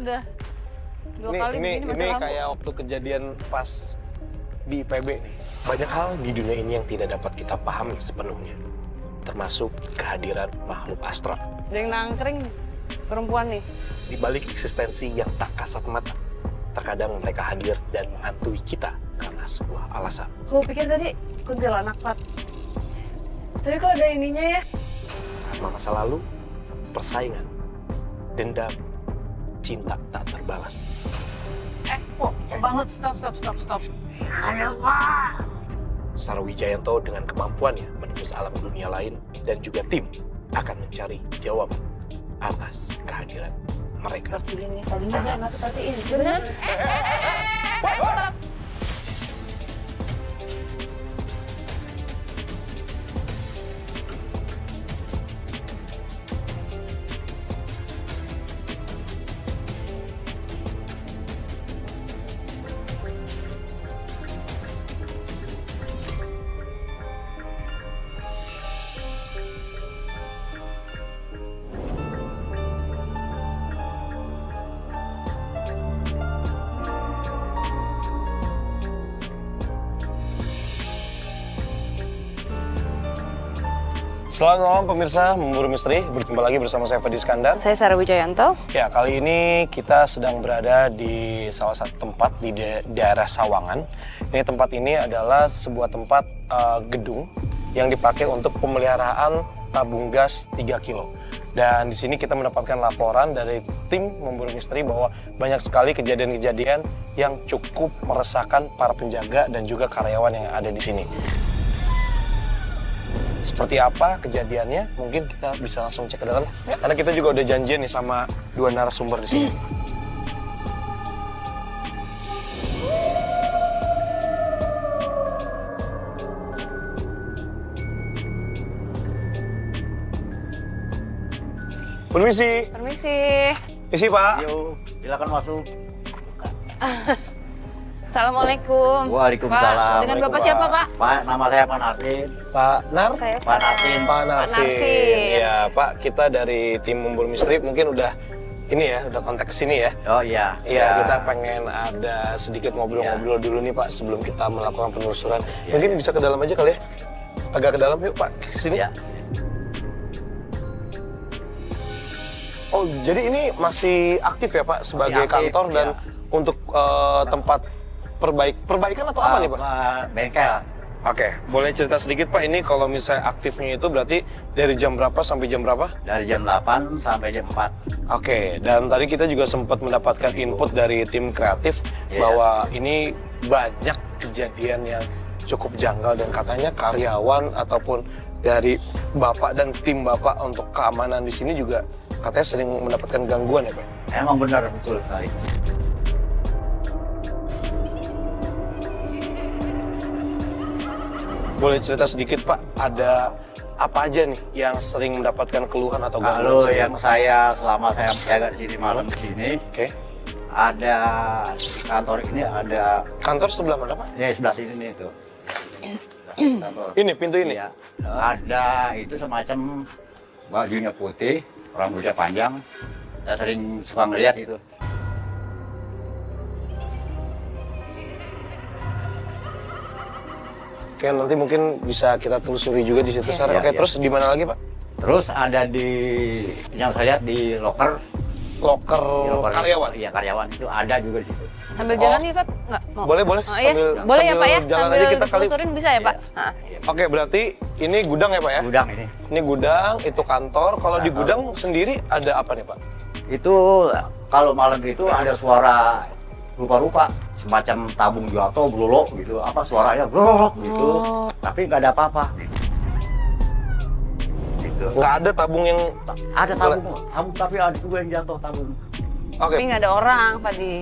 udah 2 kali begini ini kayak waktu kejadian pas di IPB nih. Banyak hal di dunia ini yang tidak dapat kita pahami sepenuhnya, termasuk kehadiran makhluk astral. Ada yang nangkring perempuan nih. Di balik eksistensi yang tak kasat mata, terkadang mereka hadir dan menghantui kita karena sebuah alasan. Gue pikir tadi kuntilanak, Pat. Tapi kok ada ininya ya? Karena masa lalu, persaingan, dendam, cinta tak terbalas. Banget. Stop. Ayo Pak. Sarwijayanto dengan kemampuannya menembus alam dunia lain dan juga tim akan mencari jawaban atas kehadiran mereka. Seperti ini. Tadinya nggak seperti ini. Benar? Selamat malam pemirsa Memburu Misteri, berjumpa lagi bersama saya Fadi Iskandar. Saya Sarah Wijayanto. Ya, kali ini kita sedang berada di salah satu tempat di daerah Sawangan. Ini tempat ini adalah sebuah tempat gedung yang dipakai untuk pemeliharaan tabung gas 3 kilo. Dan di sini kita mendapatkan laporan dari tim Memburu Misteri bahwa banyak sekali kejadian-kejadian yang cukup meresahkan para penjaga dan juga karyawan yang ada di sini. Seperti apa kejadiannya? Mungkin kita bisa langsung cek ke dalam. Ya. Karena kita juga udah janjian nih sama 2 narasumber di sini. Permisi. Isi Pak. Yuk, silakan masuk. Assalamualaikum. Waalaikumsalam. Pak, dengan Bapak siapa, Pak? Pak, nama saya Pak Nasin. Pak Nar. Saya Pak Nasin. Pak Narsin. Narsin. Ya Pak, kita dari tim Memburu Misteri mungkin udah ini ya, udah kontak ke sini ya. Oh iya. Iya, kita pengen ada sedikit ngobrol-ngobrol dulu nih Pak sebelum kita melakukan penelusuran. Ya. Mungkin bisa ke dalam aja kali ya? Agak ke dalam yuk Pak, ke sini. Ya. Oh, jadi ini masih aktif ya Pak sebagai Masih aktif, kantor dan ya. untuk tempat perbaikan atau apa nih Pak? Bengkel. Oke, boleh cerita sedikit Pak, ini kalau misalnya aktifnya itu berarti dari jam berapa sampai jam berapa? Dari jam 8 sampai jam 4. Oke, dan tadi kita juga sempat mendapatkan input dari tim kreatif Iya. bahwa ini banyak kejadian yang cukup janggal dan katanya karyawan ataupun dari Bapak dan tim Bapak untuk keamanan di sini juga katanya sering mendapatkan gangguan ya Pak? Emang benar betul sekali. Boleh cerita sedikit Pak, ada apa aja nih yang sering mendapatkan keluhan atau gangguan? Kalau sama yang Bapak? saya selama saya menjaga di sini malam di sini, Oke, ada di kantor ini ada kantor sebelah mana Pak? ya sebelah sini nih tuh. Kantor. Ini, pintu ini? Ya, ada itu semacam bajunya putih, rambutnya panjang. Saya sering suka ngeliat itu. Oke, nanti mungkin bisa kita telusuri juga di situ, Sarah. Oke, Iya, iya. terus di mana lagi Pak? Terus ada di yang saya lihat di loker, Loker di loker karyawan. Iya karyawan itu ada juga di situ. Sambil jalan nih, Pak? Nggak mau? Boleh, boleh. Oh, iya? Sambil- Boleh ya, sambil Pak ya? jalan Sambil aja kita kali. ditelusurin bisa ya, Pak? Iya. Nah. Oke, berarti ini gudang ya Pak ya? Gudang ini. Ini gudang, itu kantor. Kalau di Kantor. gudang sendiri ada apa nih Pak? Itu kalau malam itu ada suara rupa-rupa semacam tabung jatuh, blolok gitu. Apa suaranya blolok gitu. Oh. Tapi nggak ada apa-apa. Gitu. Nggak ada tabung yang... Ada tabung, tabung tapi ada juga yang jatuh tabung. Oke, Tapi nggak ada orang, Pak di.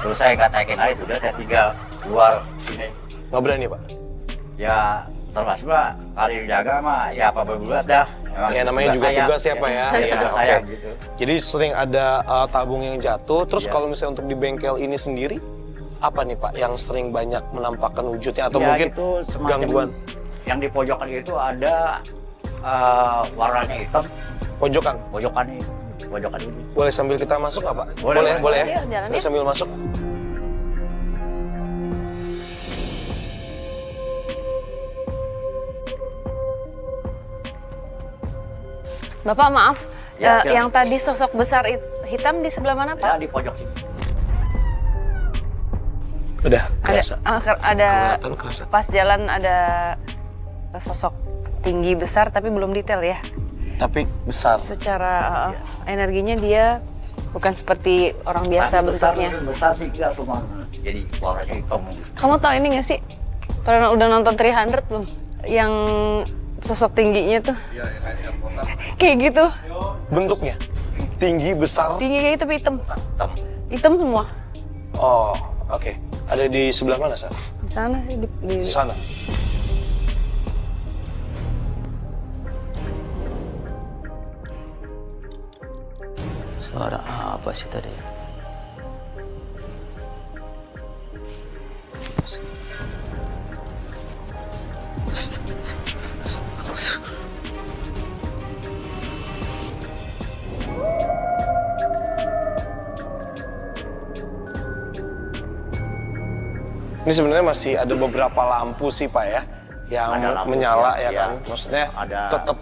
Terus saya katakan aja sudah saya tinggal luar sini. nggak berani Pak? Ya termasuk Pak, kali jaga mah ya apa berbuat dah. Ya namanya juga tugas ya Pak ya. Iya, Tugas oke. saya gitu. Jadi sering ada tabung yang jatuh. Terus Iya. kalau misalnya untuk di bengkel ini sendiri, apa nih Pak yang sering banyak menampakkan wujudnya? Atau Ya, mungkin gitu, semacam gangguan? Yang di pojokan itu ada warnanya hitam, Pojokan. pojokan ini. Boleh sambil kita masuk nggak Pak? Boleh, boleh ya. Yuk, jalan Kita yuk. sambil masuk. Bapak maaf, Ya, ya. yang tadi sosok besar hitam di sebelah mana Ya, Pak? di pojok sini. Udah, kerasa. Ada Kelihatan kerasa. pas jalan ada sosok tinggi besar tapi belum detail ya. Tapi besar. Secara energinya dia bukan seperti orang biasa Tapi bentuknya. besar sih enggak, cuma jadi warnanya hitam. Kamu tahu ini nggak sih? Pernah udah nonton 300 belum? Yang sosok tingginya tuh. Kayak gitu. Bentuknya tinggi, besar. Tinggi kayak gitu tapi hitam. Hitam. Hitam semua. Oh, oke. Ada di sebelah mana, Sar? Di sana sih Di sana. Suara apa sih tadi? Ini sebenarnya masih ada beberapa lampu sih Pak ya, yang Ada lampu, menyala ya, ya kan. ya. Maksudnya Ada. tetap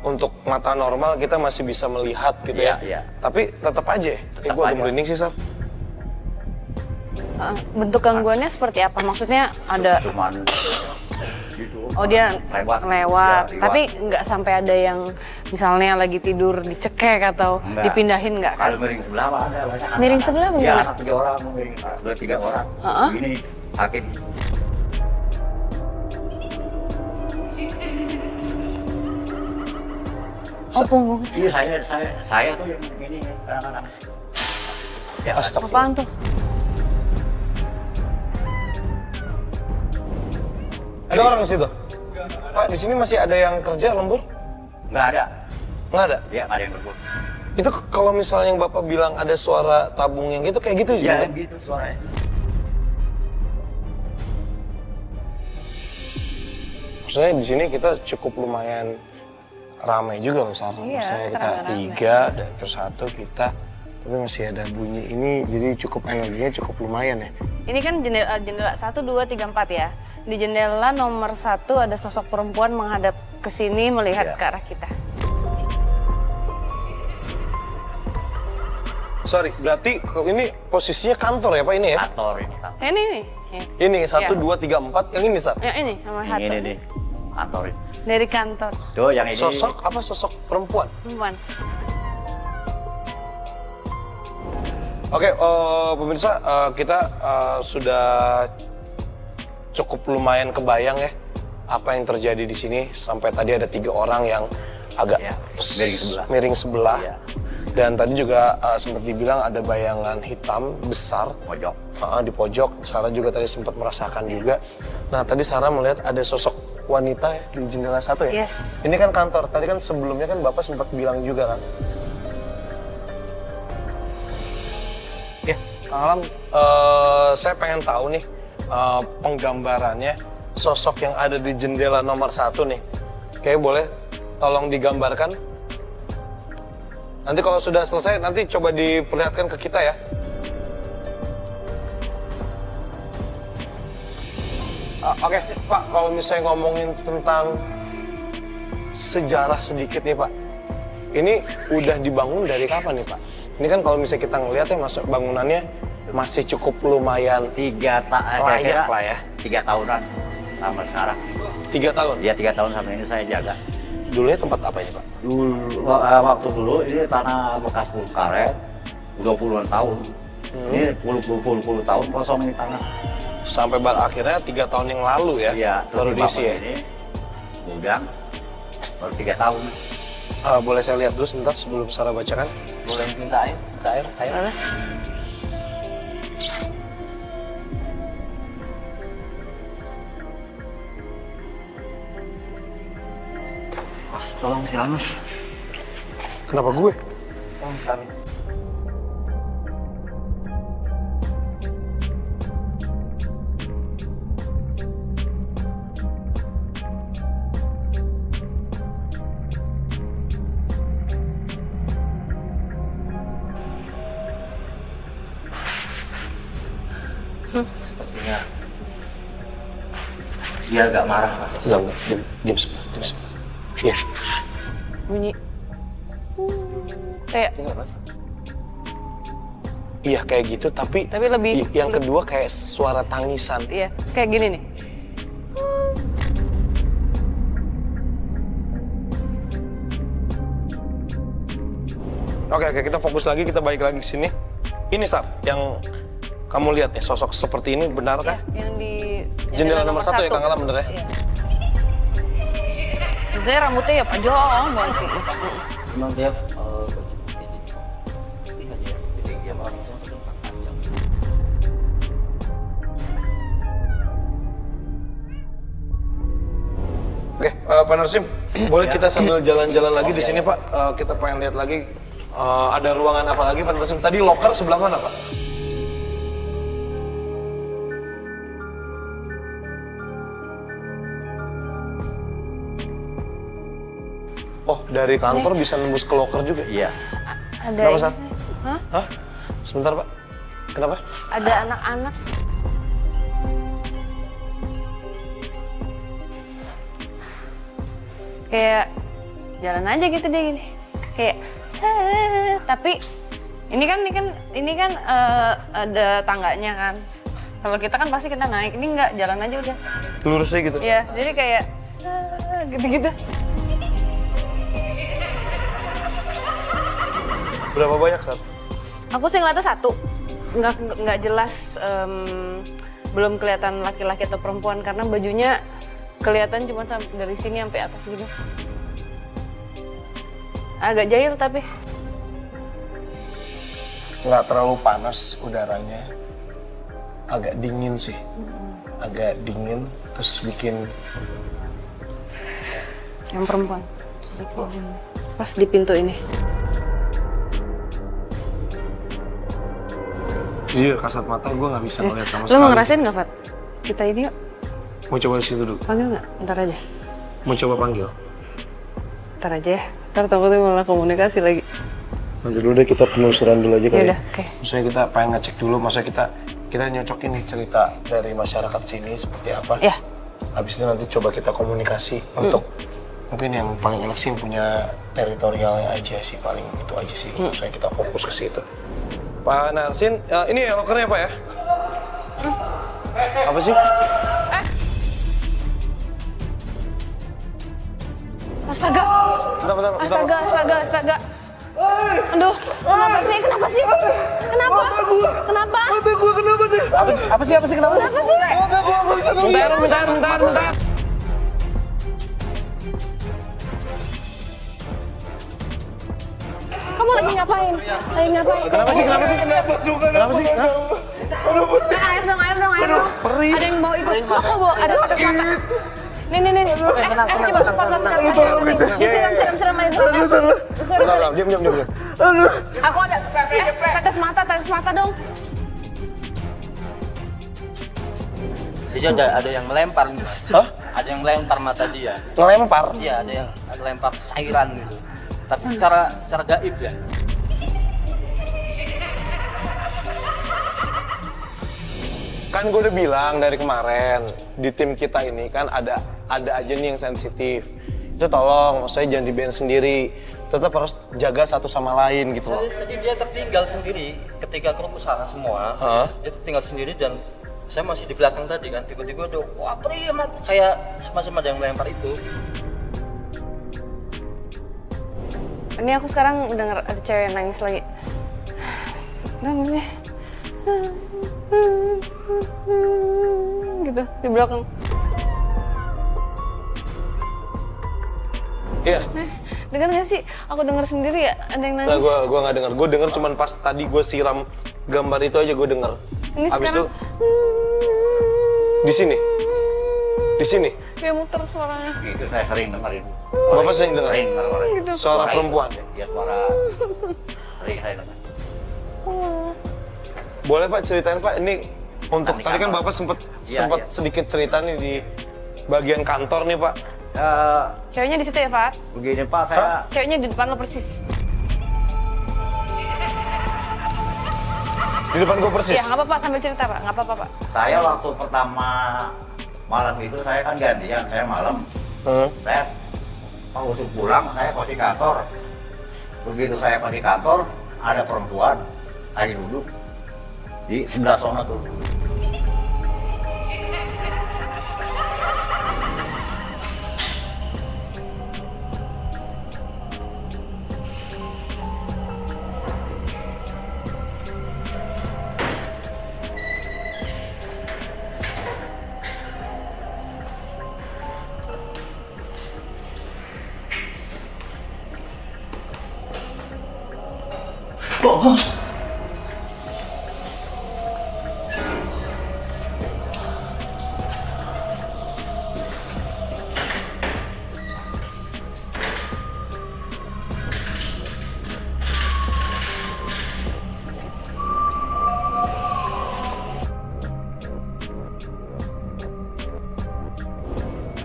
untuk mata normal kita masih bisa melihat gitu Iya, ya. iya. Tapi tetap aja. Tetap Gue agak aja. merinding sih Sar. bentuk gangguannya seperti apa? Maksudnya ada Cuman gitu. oh dia lewat. lewat. Ya, Tapi nggak sampai ada yang misalnya lagi tidur dicekek atau Enggak. dipindahin nggak kan? Kalau miring sebelah mah ada banyak. Miring sebelah Iya, bagaimana? anak 3 orang miring, 2-3 orang. Heeh. Ini sakit. Oh punggung. Iya, saya tuh yang ini kadang-kadang. Ya, Astagfirullah. Apaan tuh? Ada orang di situ? Pak, di sini masih ada yang kerja lembur? nggak ada. Nggak ada. Ya, nggak ada yang berburu. Itu kalau misalnya yang Bapak bilang ada suara tabung yang gitu, kayak gitu juga? Ya, gitu suaranya. Maksudnya di sini kita cukup lumayan ramai juga loh Sar. Iya, Maksudnya kita rame-rame. 3 dan terus 1 kita, tapi masih ada bunyi ini, jadi cukup energinya cukup lumayan ya. Ini kan jendela 1, 2, 3, 4 ya. Di jendela nomor 1 ada sosok perempuan menghadap ke sini melihat Iya. ke arah kita. Sorry, berarti kalau ini posisinya kantor ya Pak ini ya? Kantor ini kan. Ini nih. Ya. Ini 1, Iya. 2, 3, 4, yang ini Sar? Ya ini nomor 1. Ini nih. Kantor ini. Dari kantor Tuh yang ini. Sosok apa sosok perempuan? perempuan. Oke, pemirsa, kita sudah cukup lumayan kebayang ya apa yang terjadi di sini. Sampai tadi ada 3 orang yang agak Ya, miring sebelah. miring sebelah. Iya. Dan tadi juga sempat dibilang ada bayangan hitam besar Pojok. di pojok. Sarah juga tadi sempat merasakan juga. Nah, tadi Sarah melihat ada sosok wanita ya di jendela 1 ya. Yes. Ini kan kantor. Tadi kan sebelumnya kan Bapak sempat bilang juga kan. Ya, Kang Alam, saya pengen tahu nih penggambarannya sosok yang ada di jendela nomor 1 nih. Kayak boleh tolong digambarkan. Nanti kalau sudah selesai, nanti coba diperlihatkan ke kita ya. Oke, Pak, kalau misalnya ngomongin tentang sejarah sedikit nih, Pak. Ini udah dibangun dari kapan nih, Pak? Ini kan kalau misalnya kita ngelihat ya, masuk bangunannya masih cukup lumayan 3 layak lah ya. 3 tahunan sama sekarang. 3 tahun. Ya 3 tahun sama ini saya jaga. Dulunya tempat apa ini, Pak? Waktu dulu ini tanah bekas karet, udah puluhan tahun. Ini puluh tahun kosong ini tanah. Sampai akhirnya 3 tahun yang lalu ya, Iya, baru diisi ya. Ini gudang baru 3 tahun. Boleh saya lihat dulu sebentar sebelum Sarah bacakan? Boleh minta air? Minta air, air. Mana? Mas, tolong si Anus. Kenapa gue? Tolong si Anus. Sepertinya dia agak marah Mas. Enggak, diam sebentar. Iya. Bunyi. Kayak Dengar Mas? Iya kayak gitu, tapi lebih yang kedua kayak suara tangisan. iya, kayak gini nih. Oke, kita fokus lagi, kita balik lagi ke sini. Ini Sar, yang kamu lihat ya, sosok seperti ini benarkah? Yang di Jendela nomor 1 ya, Kang Alam, bener ya? Iya. Sebenarnya rambutnya ya panjang banget sih. Memang dia putih aja ya. Jadi dia malam itu panjang. Oke, Pak Narsim, boleh kita sambil jalan-jalan lagi di sini Pak? Kita pengen lihat lagi ada ruangan apa lagi Pak Narsim? Tadi loker sebelah mana Pak? Oh, dari kantor bisa nembus ke loker juga? Iya. Ada Kenapa, ini. Sar? Hah? Hah? Sebentar Pak, kenapa? Ada anak-anak. Kayak jalan aja gitu dia gini. Kayak tapi ini kan ada tangganya kan. Kalau kita kan pasti kita naik, ini enggak, jalan aja udah. Lurus aja gitu? Iya, jadi kayak gitu-gitu. Berapa banyak Sar? Aku sih ngeliatnya satu, nggak jelas, belum kelihatan laki-laki atau perempuan karena bajunya kelihatan cuma dari sini sampai atas gitu. Agak jahil tapi. Nggak terlalu panas udaranya, agak dingin sih, agak dingin, terus bikin Yang perempuan, sosok perempuan. Pas di pintu ini. jujur kasat mata gue nggak bisa ngeliat sama Lo sekali. mau ngerasain nggak, Fat? Kita ini yuk, Mau coba di situ dulu? panggil nggak? Ntar aja. Mau coba panggil? Ntar aja ya. Ntar takutnya malah komunikasi lagi. Nanti dulu deh kita penelusuran dulu aja kali. Yaudah, oke. Maksudnya kita pengen ngecek dulu, maksudnya kita nyocokin nih cerita dari masyarakat sini seperti apa. Ya. Habis itu nanti coba kita komunikasi untuk mungkin yang paling enak sih yang punya teritorialnya aja sih, paling itu aja sih. Maksudnya kita fokus ke situ. Pak Narsin, ini ya lokernya Pak ya? Apa sih? Astaga! Bentar. Astaga! Aduh, kenapa sih? Kenapa? Kenapa? Mata gua kenapa deh? Apa sih? Kenapa sih? Bentar. Kamu lagi ngapain? Kenapa sih? Hah? Air dong. Perih. Ada yang bawa ikut. Aku bawa, ada tetes mata. Nih. Coba cepat. Disiram air. Bentar, diam. Aku ada. Tetes mata dong. Jadi ada yang melempar. Hah? Ada yang melempar mata dia. Ngelempar? Iya, ada yang lempar cairan gitu. Tapi secara gaib ya. Kan gue udah bilang dari kemarin, di tim kita ini kan ada aja nih yang sensitif. Itu tolong, maksudnya jangan dibiarin sendiri. Tetap harus jaga satu sama lain gitu loh. Tadi dia tertinggal sendiri ketika grup usaha semua. Hah? Dia tertinggal sendiri dan saya masih di belakang tadi kan. Tiba-tiba udah, wah perih amat. Kayak semacam ada yang melempar itu. Ini aku sekarang denger ada cewek yang nangis lagi. Nangis sih. Gitu, di belakang. Iya. Dengar gak sih? Aku denger sendiri ya, ada yang Nah, nangis. gue nggak dengar. Gue dengar cuman pas tadi gue siram gambar itu aja gue dengar. Ini Habis sekarang. itu di sini. Dia muter suaranya. Itu saya sering dengerin. Bapak sering dengar? Sering dengerin. Gitu. Suara perempuan. Iya, suara. Sering saya dengar. Boleh Pak ceritain Pak, ini untuk Nanti tadi kan kantor. Bapak sempat Iya. sedikit cerita nih di bagian kantor nih Pak. Ceweknya di situ ya, Fat? Begini Pak, saya Ceweknya di depan lo persis. Di depan gua persis. Iya, nggak apa-apa sambil cerita Pak, nggak apa-apa Pak. Saya waktu pertama malam itu saya kan gantian, saya malam. Saya usut pulang, saya pas di kantor. Begitu saya pas di kantor, ada perempuan lagi duduk di sebelah sana tuh.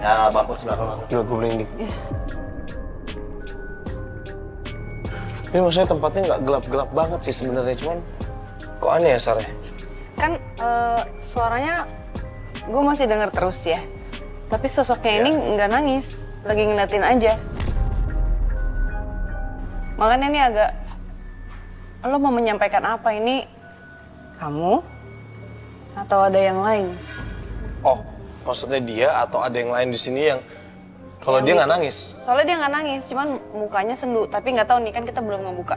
Ya, bangku sebelah sana. Coba gue merinding. Ini maksudnya tempatnya nggak gelap-gelap banget sih sebenarnya, cuman kok aneh ya Sar ya? Kan suaranya gue masih denger terus ya. Tapi sosoknya ini nggak nangis, lagi ngeliatin aja. Makanya ini agak, lo mau menyampaikan apa ini? Kamu atau ada yang lain? Oh, maksudnya dia atau ada yang lain di sini yang kalau dia nggak nangis? Soalnya dia nggak nangis, cuman mukanya sendu. Tapi nggak tahu nih, kan kita belum ngebuka.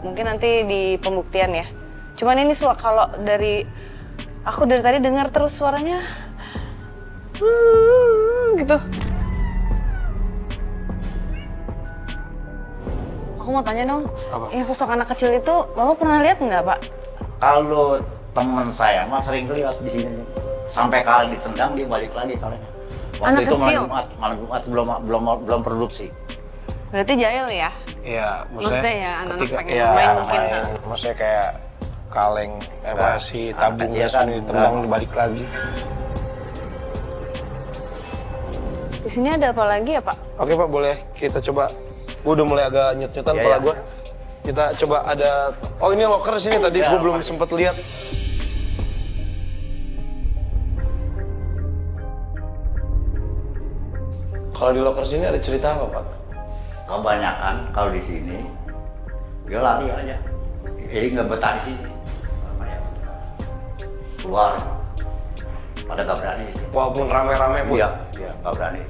Mungkin nanti di pembuktian ya. Cuman ini kalau aku dari tadi dengar terus suaranya gitu. Aku mau tanya dong, Apa? yang sosok anak kecil itu Bapak pernah lihat nggak Pak? Kalau teman saya mah sering lihat di sini. Sampai kali ditendang dia balik lagi soalnya. Waktu Anak itu kecil? malam Jumat belum produksi. Berarti jahil ya? Iya, Maksudnya ya anak-anak pengen ya, main mungkin. main. Maksudnya kayak kaleng, apa si anak tabung kecil gas kan, ini ditendang enggak. dibalik lagi. Di sini ada apa lagi ya Pak? Oke Pak, boleh kita coba. Gue udah mulai agak nyut-nyutan Iya, kepala iya. gue. Kita coba ada. Oh ini locker di sini tadi Iya, gue belum locker. sempet lihat. Kalau di locker sini ada cerita apa Pak? Kebanyakan kalau di sini dia lari aja. Jadi nggak betah di sini. Keluar. Pada nggak berani. Walaupun rame-rame pun. Iya, nggak berani.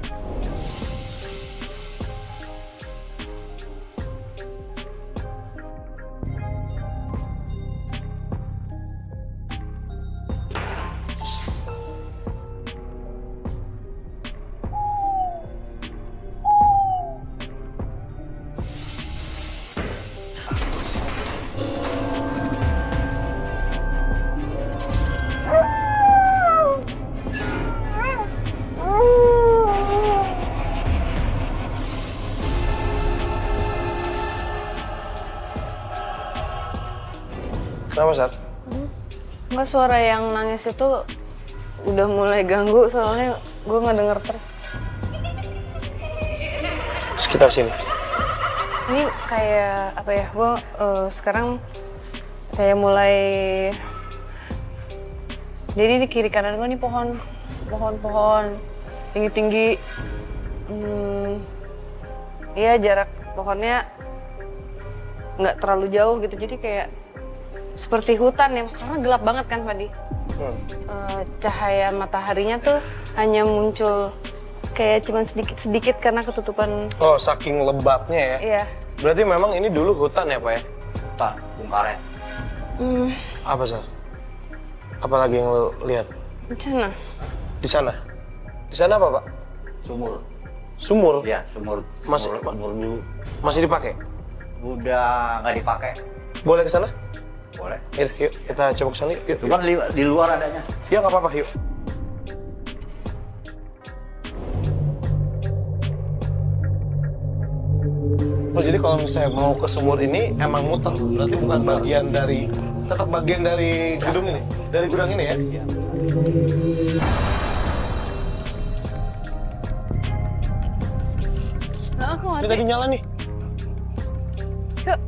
Kenapa Sar? Enggak, suara yang nangis itu udah mulai ganggu soalnya gue nggak denger terus. Sekitar sini. Ini kayak apa ya? Gue sekarang kayak mulai. Jadi di kiri kanan gue nih pohon tinggi-tinggi. Iya jarak pohonnya nggak terlalu jauh gitu. Jadi kayak seperti hutan yang karena gelap banget kan Padi. Cahaya mataharinya tuh hanya muncul kayak cuman sedikit-sedikit karena ketutupan. Oh, saking lebatnya ya? Iya. Berarti memang ini dulu hutan ya Pak ya? Hutan, Bung Karet. Apa Sar? Apa lagi yang lo lihat? Di sana. Di sana? Di sana apa Pak? Sumur. Sumur? Iya, sumur Masih- dulu. Masih dipakai? Udah nggak dipakai. Boleh ke sana? Boleh. Yuk, kita coba ke sana yuk. Yuk, Cuman di luar adanya. yuk nggak apa-apa, yuk. Oh, jadi kalau misalnya mau ke sumur ini emang muter, berarti bukan bagian dari, tetap bagian dari gedung ini, dari gudang ini ya? Nah, aku Ini mati. tadi nyala nih. Yuk.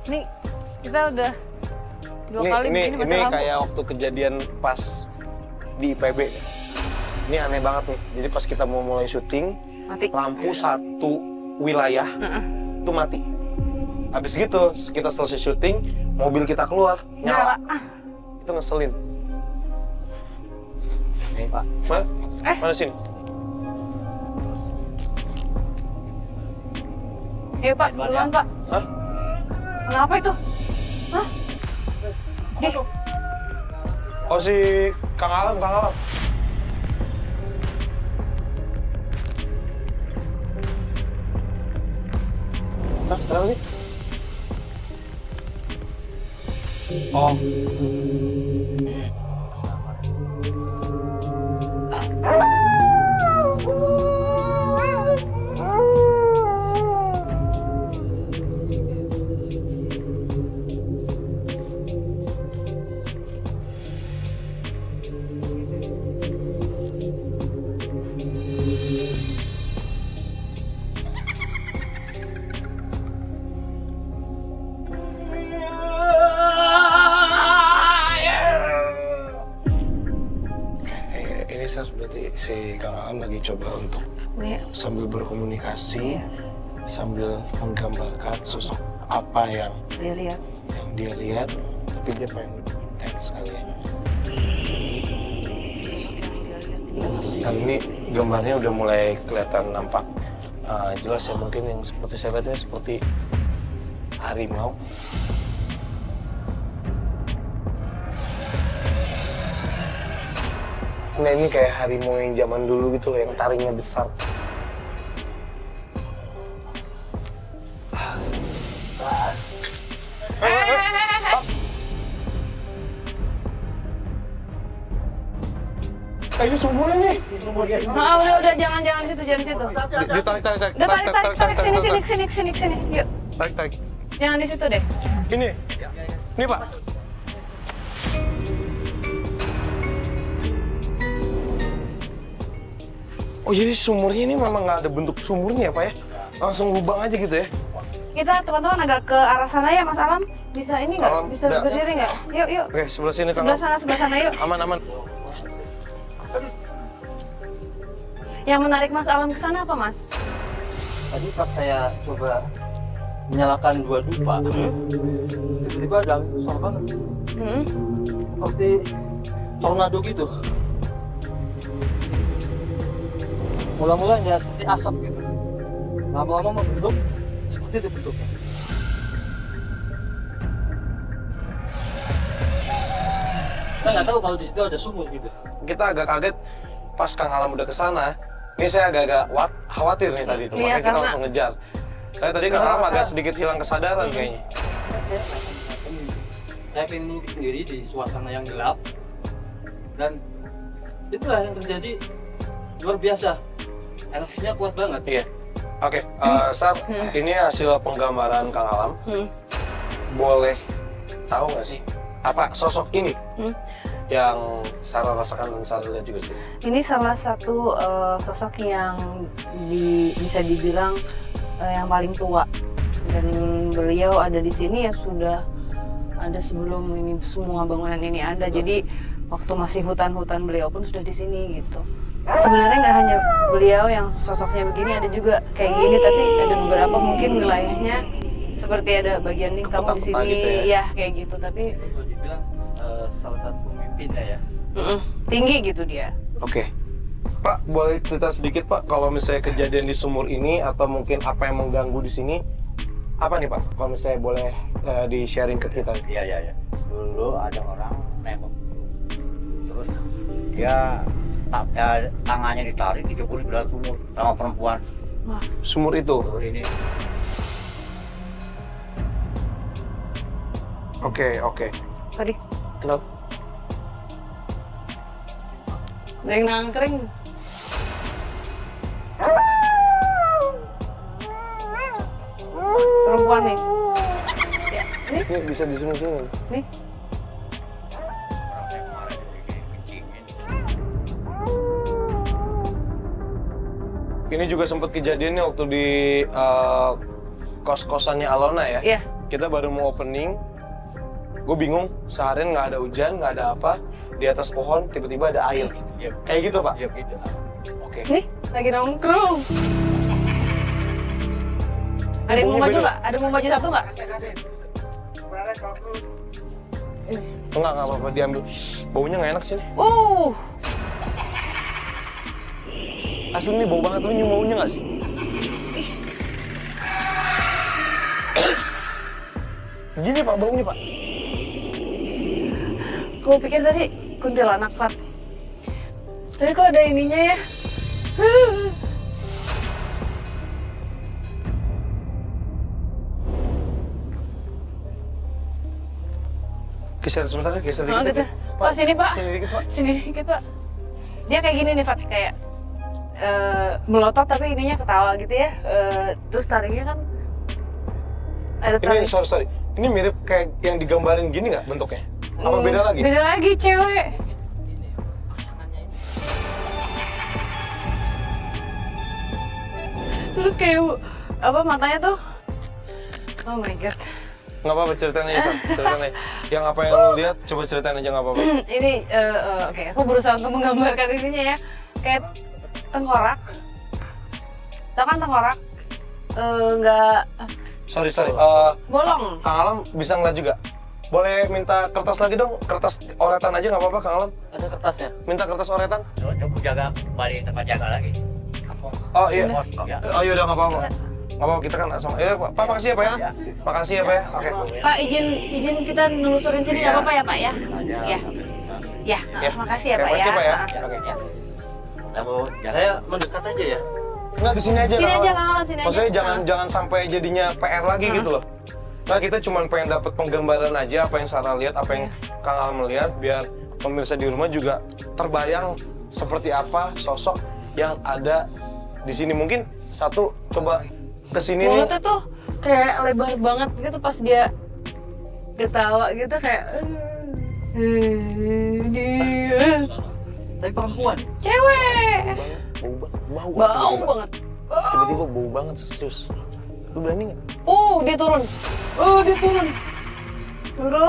Nih, Kita udah 2 kali begini mati ini lampu. kayak waktu kejadian pas di IPB. Ini aneh banget nih. Jadi pas kita mau mulai syuting, Mati. lampu satu wilayah itu mati. Habis gitu, kita selesai syuting, mobil kita keluar, nyala. Itu ngeselin. Nih Pak. Mana sini? Iya Pak, duluan Pak. Hah? Kenapa itu? Hah? Oh si Kang Alam. Hah, kenapa sih? Oh. Ini saya berarti si Kang Alam lagi coba untuk Nih, sambil berkomunikasi, sambil menggambarkan sosok apa yang lihat. dia lihat, tapi dia pengen intens kali ya. Dan ini gambarnya udah mulai kelihatan nampak jelas ya, mungkin yang seperti saya lihat ini seperti harimau. Nah ini kayak harimau yang zaman dulu gitu, yang taringnya besar. Ini sumurnya nih. Udah jangan di situ, jangan di situ. Ditarik. Udah tarik sini. Yuk. Tarik. Jangan di situ deh. Ini Pak. Oh jadi sumurnya ini memang nggak ada bentuk sumurnya ya Pak ya? Langsung lubang aja gitu ya? Kita teman-teman agak ke arah sana ya Mas Alam. Bisa ini nggak? Alam, Bisa udah. berdiri nggak? Yuk. Oke sebelah sini Kang. Sebelah sana yuk. Aman. Yang menarik Mas Alam ke sana apa Mas? Tadi pas saya coba menyalakan 2 dupa, tiba-tiba ada angin besar banget, seperti tornado gitu. Mula-mulanya seperti asap gitu, lama-lama membentuk seperti itu bentuknya. Saya nggak tahu kalau di situ ada sumur gitu. Kita agak kaget pas Kang Alam udah kesana. Ini saya agak khawatir nih tadi tuh, Iya, makanya kita karena- langsung ngejar. Kayak tadi Kang Alam agak sedikit hilang kesadaran kayaknya. Saya pengen mengukir sendiri di suasana yang gelap, dan itulah yang terjadi, luar biasa, energinya kuat banget. Iya. Oke, Sar, ini hasil penggambaran Kang Alam. Boleh tahu nggak sih apa sosok ini yang Sarah rasakan dan Sarah lihat juga sih? Ini salah satu sosok yang bisa dibilang yang paling tua, dan beliau ada di sini ya sudah ada sebelum ini semua bangunan ini ada. Jadi waktu masih hutan-hutan beliau pun sudah di sini gitu. Sebenarnya nggak hanya beliau yang sosoknya begini, ada juga kayak gini, tapi ada beberapa mungkin wilayahnya seperti ada bagian nih kamu di sini gitu ya? ya kayak gitu, tapi Kalau dibilang salah satu pemimpinnya ya. tinggi gitu dia. Oke. Pak, boleh cerita sedikit Pak, kalau misalnya kejadian di sumur ini atau mungkin apa yang mengganggu di sini, apa nih Pak? Kalau misalnya boleh di-sharing ke kita. Iya. Dulu ada orang nembak. Terus dia tangannya ditarik, dijeburin ke dalam sumur sama perempuan. Wah, Sumur itu? Sumur ini. Oke. tadi Kenapa? ada yang nangkring. Perempuan nih. Ya, ini Ini bisa di sini. nih. Ini juga sempat kejadiannya waktu di kos-kosannya Alona ya. Iya. Kita baru mau opening, Gue bingung, seharian nggak ada hujan, nggak ada apa, di atas pohon tiba-tiba ada air. Iya. Kayak gitu Pak? Iya gitu. Oke. Nih, lagi nongkrong. Ada yang mau maju nggak? Ada yang mau maju satu nggak? Enggak apa-apa, diambil. Baunya nggak enak sini. Asli nih bau banget, lu nyium baunya nggak sih? Gini Pak, baunya Pak. Gue pikir tadi kuntilanak, Fat. Tapi kok ada ininya ya? Geser sebentar ya, geser Oh dikit. gitu. Pak, sini Pak. Sini dikit Pak. Sini dikit Pak. Dia kayak gini nih Fat, kayak melotot tapi ininya ketawa gitu ya. Terus tariknya kan ada tarik. Ini sorry. Ini mirip kayak yang digambarin gini nggak bentuknya? Apa beda lagi? Beda lagi, cewek. Terus kayak apa matanya tuh? Oh my god. Nggak apa-apa, ceritain aja, San. Ceritain aja. Yang apa yang lu lihat, coba ceritain aja nggak apa-apa. Ini oke, aku berusaha untuk menggambarkan ininya ya. Kayak tengkorak. Tahu kan tengkorak? Nggak Sorry. bolong. Kang Alam bisa ngeliat juga. Boleh minta kertas lagi dong? Kertas oretan aja nggak apa-apa, Kang Alam. Ada kertasnya. Minta kertas oretan. Coba jaga balik tempat jaga lagi. Oh iya. Bos, ya. Oh iya udah nggak apa-apa. Nggak apa-apa, kita kan sama. Ya Pak, makasih ya Pak ya. Makasih ya Pak ya. Oke. Pak, izin kita nelusurin sini nggak apa-apa ya Pak ya? Ya. Ya, Ya. makasih ya Oke, Pak makasih ya. Pak ya. Ah. Oke. Saya mendekat aja ya. Nggak di sini aja. Sini Kang aja, Alam. Kang Alam, sini aja. Maksudnya Ah. jangan sampai jadinya PR lagi gitu loh. Nah kita cuma pengen dapat penggambaran aja apa yang Sarah lihat, apa yang Kang Alam lihat, biar pemirsa di rumah juga terbayang seperti apa sosok yang ada di sini. Mungkin satu coba kesini nih. Mulutnya tuh kayak lebar banget gitu pas dia ketawa gitu kayak dia Tapi perempuan. cewek. Bau Bau banget. Tiba-tiba bau banget serius. Lu berani nggak? Dia turun. Dia turun.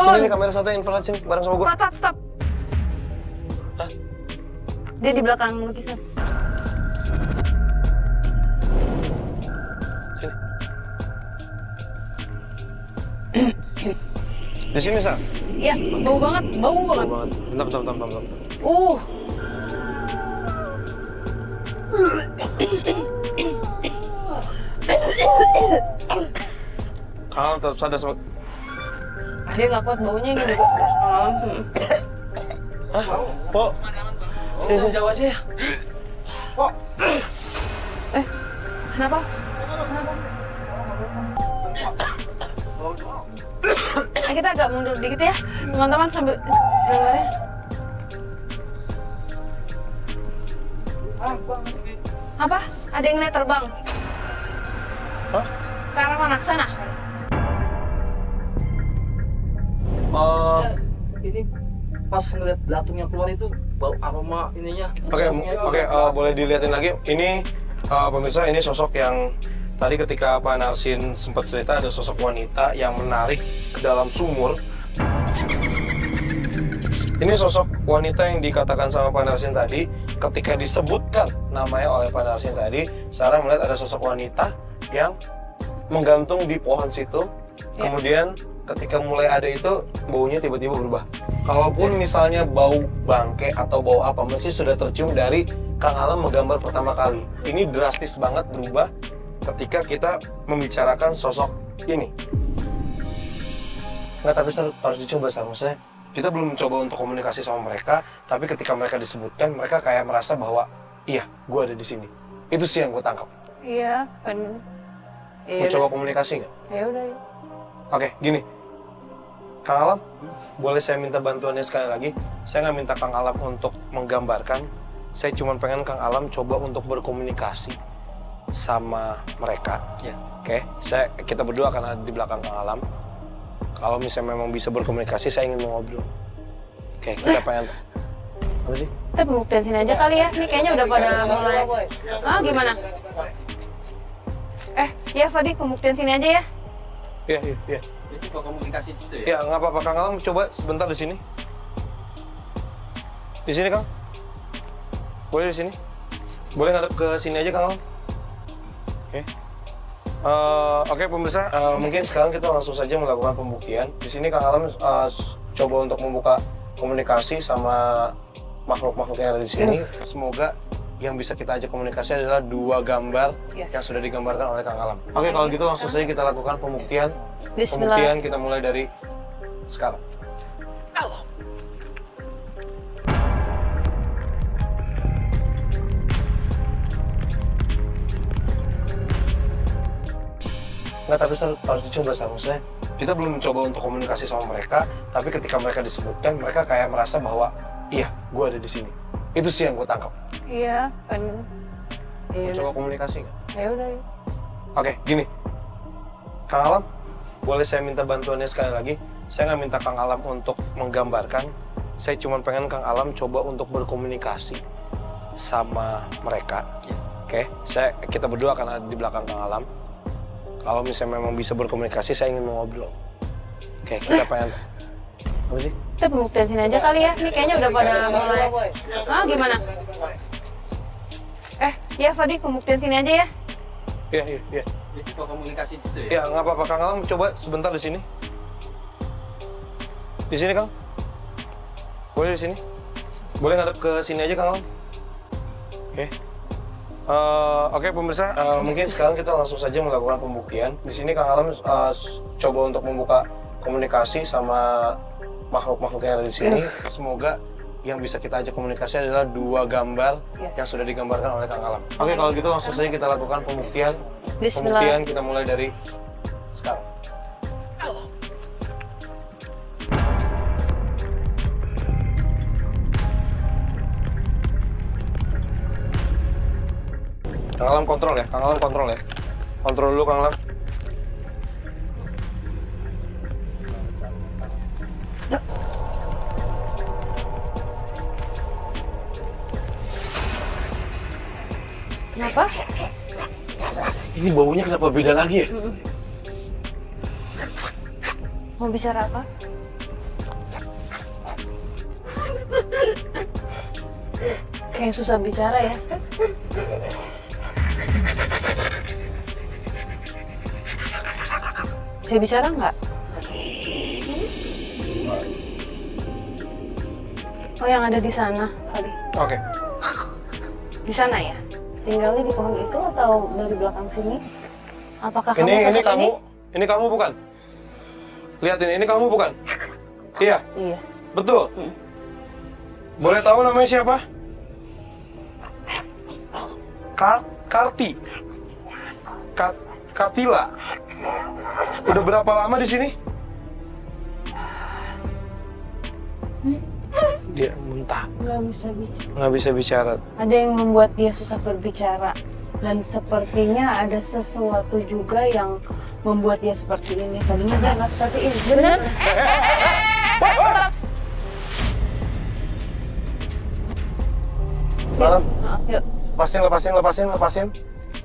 Sini nih kamera satu infrared sini bareng sama gua. Stop. Hah? Dia di belakang lukisan. Sini. Di sini Sa. Iya, bau banget. Bau Bau banget. banget. Bentar. Kang tetap sadar sama. Dia nggak kuat baunya ini juga. Hah? Po? Sini jauh aja ya. Kenapa? Kita agak mundur dikit ya, teman-teman sambil gambarnya. Apa? Ada yang lihat terbang? Hah? Ke arah mana? Ke sana? Ini pas ngeliat belatungnya keluar itu bau aroma ininya. Oke, boleh dilihatin lagi. Ini pemirsa, ini sosok yang tadi ketika Pak Narsin sempat cerita ada sosok wanita yang menarik ke dalam sumur. Ini sosok wanita yang dikatakan sama Pak Narsin tadi, ketika disebutkan namanya oleh Pak Narsin tadi, Sarah melihat ada sosok wanita yang menggantung di pohon situ. Ya. Kemudian ketika mulai ada itu, baunya tiba-tiba berubah. Kalaupun misalnya bau bangke atau bau apa, mesti sudah tercium dari Kang Alam menggambar pertama kali. Ini drastis banget berubah ketika kita membicarakan sosok ini. Nggak, tapi harus dicoba, maksudnya kita belum mencoba untuk komunikasi sama mereka, tapi ketika mereka disebutkan, mereka kayak merasa bahwa iya, gue ada di sini. Itu sih yang gue tangkap. Iya, kan. Mau coba komunikasi nggak? Ya udah. Oke, gini. Kang Alam, boleh saya minta bantuannya sekali lagi? Saya nggak minta Kang Alam untuk menggambarkan. Saya cuma pengen Kang Alam coba untuk berkomunikasi sama mereka. Ya. Oke, kita berdua akan ada di belakang Kang Alam. Kalau misalnya memang bisa berkomunikasi, saya ingin ngobrol. Oke, kita pengen. Apa sih? Kita pembuktian sini aja kali ya. Ini kayaknya udah pada mulai. Gimana? Ya Fadi, pembuktian sini aja ya. Iya. Itu kok komunikasi di situ ya? Ya nggak apa-apa, Kang Alam coba sebentar di sini. Di sini, Kang. Boleh di sini? Boleh ngadep ke sini aja, Kang Alam? Oke. Oke pemirsa, mungkin sekarang kita langsung saja melakukan pembuktian. Di sini Kang Alam coba untuk membuka komunikasi sama makhluk-makhluk yang ada di sini. Semoga yang bisa kita ajak komunikasi adalah dua gambar yang sudah digambarkan oleh Kang Alam. Oke, kalau gitu langsung saja kita lakukan pembuktian. Pembuktian kita mulai dari sekarang. Nggak, tapi harus dicoba seharusnya. Kita belum mencoba untuk komunikasi sama mereka, tapi ketika mereka disebutkan, mereka kayak merasa bahwa iya, gue ada di sini. Itu sih yang gue tangkap. Iya, kan. Mau coba komunikasi nggak? Ya udah. Yuk. Oke, gini. Kang Alam, boleh saya minta bantuannya sekali lagi? Saya nggak minta Kang Alam untuk menggambarkan. Saya cuma pengen Kang Alam coba untuk berkomunikasi sama mereka. Oke, kita berdua akan ada di belakang Kang Alam. Kalau misalnya memang bisa berkomunikasi, saya ingin ngobrol. Oke, kita pengen... Apa sih? Kita pembuktian sini aja kali ya. Ini kayaknya udah pada mulai. Ah, gimana? Ya Fadi, pembuktian sini aja ya. Iya. Itu kok komunikasi di situ ya? Ya, nggak apa-apa. Kang Alam coba sebentar di sini. Di sini, Kang. Boleh di sini? Boleh ngadep ke sini aja, Kang Alam? Oke. Oke pemirsa, mungkin sekarang kita langsung saja melakukan pembuktian. Di sini Kang Alam coba untuk membuka komunikasi sama makhluk-makhluk yang ada di sini. Semoga yang bisa kita ajak komunikasi adalah dua gambar yang sudah digambarkan oleh Kang Alam. Oke, kalau gitu langsung saja kita lakukan pembuktian. Pembuktian kita mulai dari sekarang. Kang Alam kontrol ya, Kang Alam kontrol ya. Kontrol dulu Kang Alam. Kenapa? Ini baunya kenapa beda lagi ya? Mau bicara apa? Kayak susah bicara ya. Bisa bicara nggak? Oh, yang ada di sana tadi. Oke. Di sana ya? Tinggalnya di pohon itu atau dari belakang sini? Apakah kamu Ini sosok kamu, ini kamu bukan? Lihat ini kamu bukan? Iya. Iya. Betul. Boleh tahu namanya siapa? Karti. Kartila. Udah berapa lama di sini? Dia muntah. Nggak bisa bicara. Ada yang membuat dia susah berbicara. Dan sepertinya ada sesuatu juga yang membuat dia seperti ini. Tadinya dia nggak seperti ini. Benar? Malam. Yuk. Lepasin.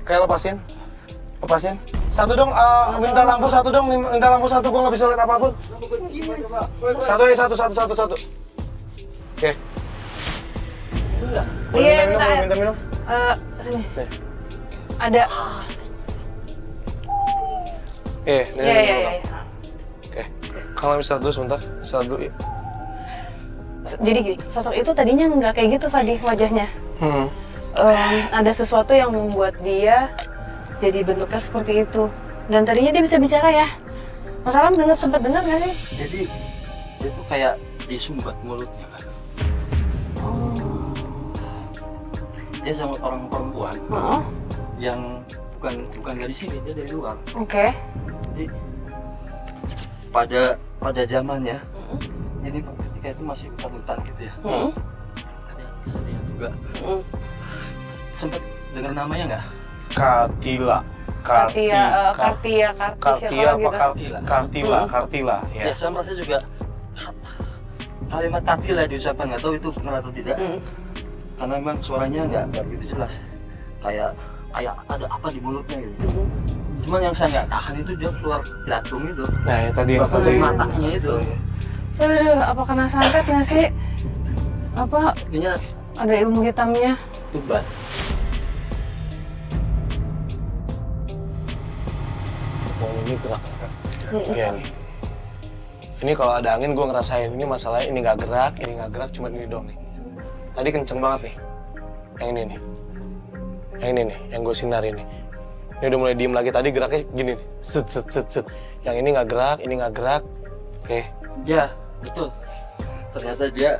Kayak lepasin. Satu dong, minta lampu satu dong, minta lampu satu, gua nggak bisa lihat apapun. Satu. Oke. Iya, Minta minum. Sini. Ada. Iya. Oke. Kalau istirahat dulu sebentar, istirahat dulu. Jadi gini, sosok itu tadinya nggak kayak gitu, Fadi, wajahnya. Ada sesuatu yang membuat dia jadi bentuknya seperti itu. Dan tadinya dia bisa bicara ya. Mas Alam sempat dengar nggak sih? Jadi dia tuh kayak disumbat mulutnya kan. Dia sama orang perempuan yang bukan dari sini, dia dari luar. Oke. Jadi pada zamannya ini ketika itu masih hutan gitu ya. Ada kesedihan juga. Sempat dengar namanya nggak? Kartila. Kartia Kartila. Ya, saya merasa juga kalimat Kartila diucapkan, nggak tahu itu benar atau tidak. Karena memang suaranya nggak begitu jelas. Kayak ada apa di mulutnya gitu. Cuman yang saya nggak tahan itu dia keluar belatung itu. Nah, yang tadi yang Dari matanya itu. Aduh, apa kena santet nggak sih? Apa Intinya ada ilmu hitamnya? tuban. Oh, ini gerak. Iya nih. Ini kalau ada angin gue ngerasain. Ini masalahnya ini nggak gerak, cuma ini doang nih. Tadi kenceng banget nih. Yang ini nih. Yang ini nih, yang gue sinar ini. Ini udah mulai diem lagi. Tadi geraknya gini nih. Set, set, set, set. Yang ini nggak gerak, ini nggak gerak. Oke. Ya, betul. Ternyata dia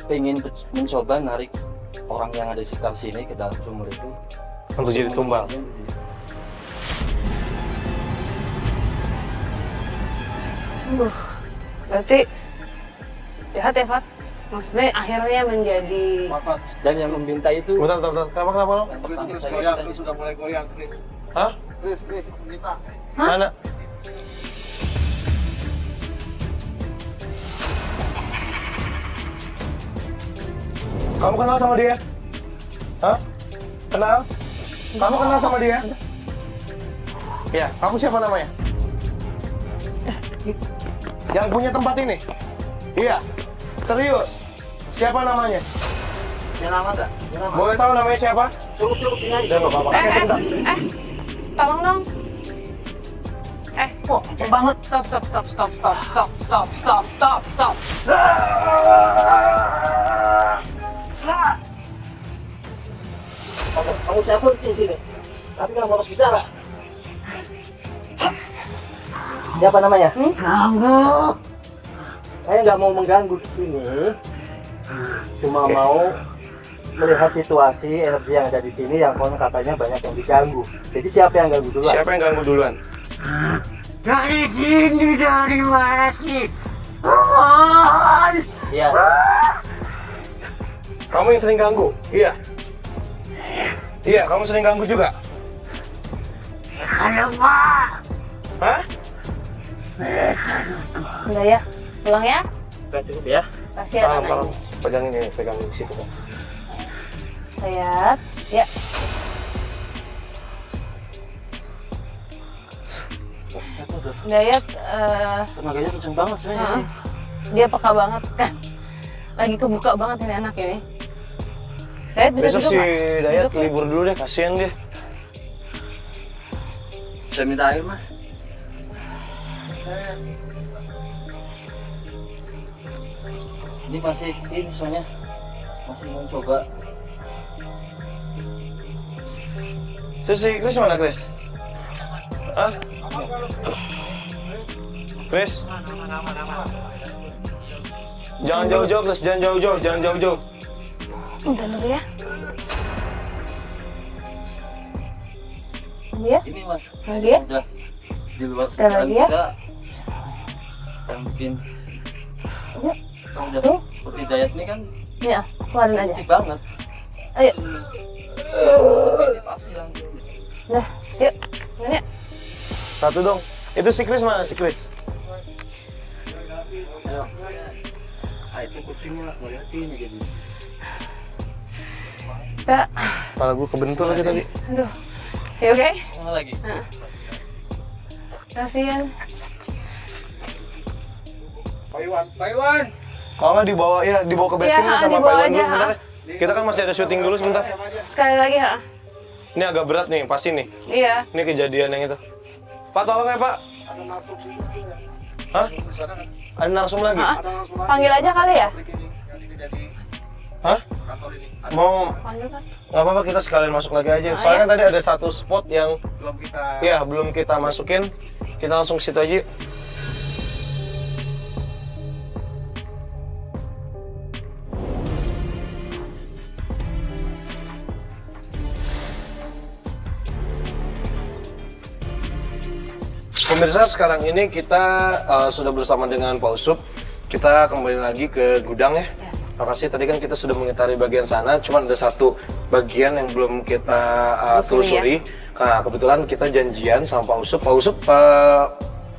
pengen mencoba narik orang yang ada di sekitar sini ke dalam sumur itu. Untuk jadi tumbal. Berarti jahat ya, Fat? Maksudnya akhirnya menjadi... Dan yang meminta itu Bentar. Kenapa lo? Chris sudah mulai goyang, Chris. Hah? Chris, kita. Mana? Kamu kenal sama dia? Hah? Kenal? Kamu kenal sama dia? Ya, kamu siapa namanya? Yang punya tempat ini? Iya. Serius? Siapa namanya? yang nama enggak? Yang nama. Boleh tahu namanya siapa? Suruh sini aja. Udah nggak apa-apa. Oke, sebentar. Tolong dong. Kok banget? Stop. Kamu cabut di sini. Tapi kamu harus bicara. Siapa namanya? Ganggu. Saya nggak mau mengganggu di sini. Cuma mau melihat situasi energi yang ada di sini yang konon katanya banyak yang diganggu. Jadi siapa yang ganggu duluan? Siapa yang ganggu duluan? Dari sini, dari mana sih? Iya. Kamu yang sering ganggu? Iya. Iya, kamu sering ganggu juga? Ayo, Pak. Hah? Udah ya, pulang ya. Udah cukup ya. Kasihan Tolong, anaknya. pegangin ini, pegangin di situ. Sayap. Ya. Dayat, Tenaganya kenceng banget saya. dia peka banget kan. Lagi kebuka banget ini anak ini. Dayat bisa Besok duduk si nggak? Dayat Duduk ya. libur dulu deh, kasihan dia. Saya minta air, Mas. Ini masih ini soalnya masih mau coba. Terus si Chris mana, Chris? Hah? Chris? Jangan jauh-jauh, Chris. Jangan jauh-jauh. Udah dulu ya. Dia? Ini Mas. Dia? Udah di luar Sekali lagi ya. kita yang bikin Ya. udah Tuh. seperti Dayat ini kan Ya, keluarin aja. aktif banget. Ayo. Ini pasti langsung. Dah, yuk. Ini. Satu dong. Itu si Chris mana, si Chris? Ayo. Ah, itu kucingnya ngeliatin aja gitu. Kita. Kepala gue kebentur lagi tadi. Aduh. Ya oke. Mana lagi? Kasihan. Pak Iwan. Kalau nggak dibawa ke base Iya, camp sama dibawa Pak Iwan aja, dulu sebentar. Ya. Kita kan masih ada syuting dulu sebentar. Sekali lagi, ha. Ini agak berat nih, pasti nih. Iya. Ini kejadian yang itu. Pak, tolong ya, Pak. Hah? Ada narsum lagi? Ah, panggil aja kali ya? Hah? Mau Panggil kan? nggak apa-apa, kita sekalian masuk lagi aja. Soalnya kan tadi ada satu spot yang belum kita masukin. Kita langsung ke situ aja. Yuk. Pemirsa, sekarang ini kita sudah bersama dengan Pak Usup. Kita kembali lagi ke gudang ya. Terima kasih, tadi kan kita sudah mengitari bagian sana, cuman ada satu bagian yang belum kita telusuri. Nah, kebetulan kita janjian sama Pak Usup. Pak Usup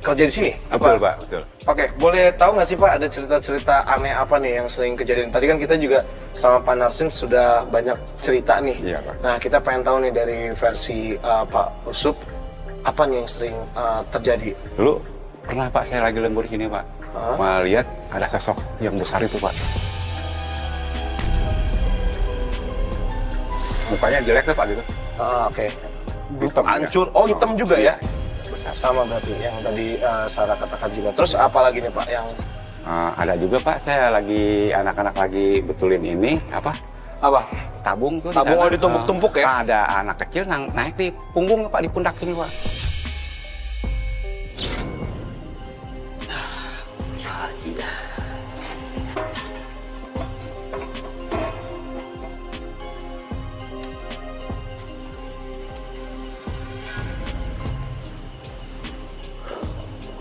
kerja di sini? Betul, Pak, betul. Oke, boleh tahu nggak sih Pak, ada cerita-cerita aneh apa nih yang sering kejadian? Tadi kan kita juga sama Pak Narsin sudah banyak cerita nih. Iya, Pak. Nah, kita pengen tahu nih dari versi Pak Usup, apa nih yang sering terjadi? Dulu pernah Pak, saya lagi lembur di sini Pak. Melihat ada sosok yang besar itu Pak. Mukanya jelek lah Pak gitu. Oke. Hitam ya. Hancur. Oh, hitam juga ya? Besar. Sama berarti yang tadi Sarah katakan juga. Terus apa lagi nih Pak yang Ada juga Pak, saya lagi anak-anak lagi betulin ini apa? Tabung tuh. Tabung, di sana. ditumpuk-tumpuk ya? Ada anak kecil naik di punggung Pak, di pundak ini Pak.